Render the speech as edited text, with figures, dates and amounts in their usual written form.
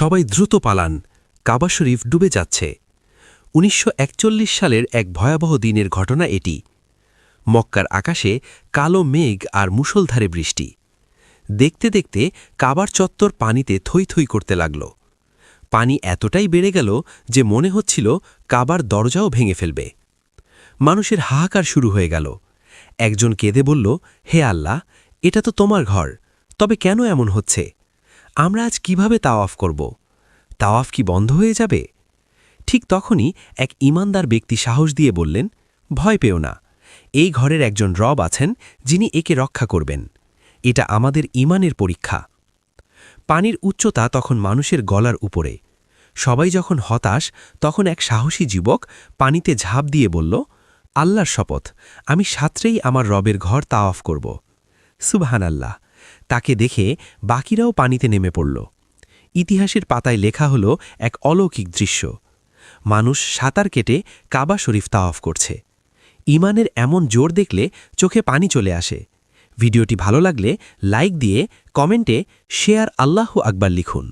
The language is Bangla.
সবাই দ্রুত পালান, কাবা শরীফ ডুবে যাচ্ছে। ১৯৪১ সালের এক ভয়াবহ দিনের ঘটনা এটি। মক্কার আকাশে কালো মেঘ আর মুষলধারে বৃষ্টি। দেখতে দেখতে কাবার চত্বর পানিতে থই থই করতে লাগল। পানি এতটাই বেড়ে গেল যে মনে হচ্ছিল কাবার দরজাও ভেঙে ফেলবে। মানুষের হাহাকার শুরু হয়ে গেল। একজন কেঁদে বলল, হে আল্লাহ, এটা তো তোমার ঘর, তবে কেন এমন হচ্ছে? আমরা আজ কিভাবে তাওয়াফ করব? তাওয়াফ কি বন্ধ হয়ে যাবে? ঠিক তখনই এক ঈমানদার ব্যক্তি সাহস দিয়ে বললেন, ভয় পেও না, এই ঘরের একজন রব আছেন যিনি একে রক্ষা করবেন। এটা আমাদের ঈমানের পরীক্ষা। পানির উচ্চতা তখন মানুষের গলার উপরে। সবাই যখন হতাশ, তখন এক সাহসী যুবক পানিতে ঝাঁপ দিয়ে বলল, আল্লাহর শপথ, আমি সাঁতরেই আমার রবের ঘর তাওয়াফ করব। সুবহানাল্লাহ! তাকে দেখে বাকিরাও পানিতে নেমে পড়ল। ইতিহাসের পাতায় লেখা হল এক অলৌকিক দৃশ্য। মানুষ সাঁতার কেটে কাবা শরীফ তাওয়াফ করছে। ঈমানের এমন জোর দেখলে চোখে পানি চলে আসে। ভিডিওটি ভালো লাগলে লাইক দিয়ে কমেন্টে শেয়ার আল্লাহু আকবার লিখুন।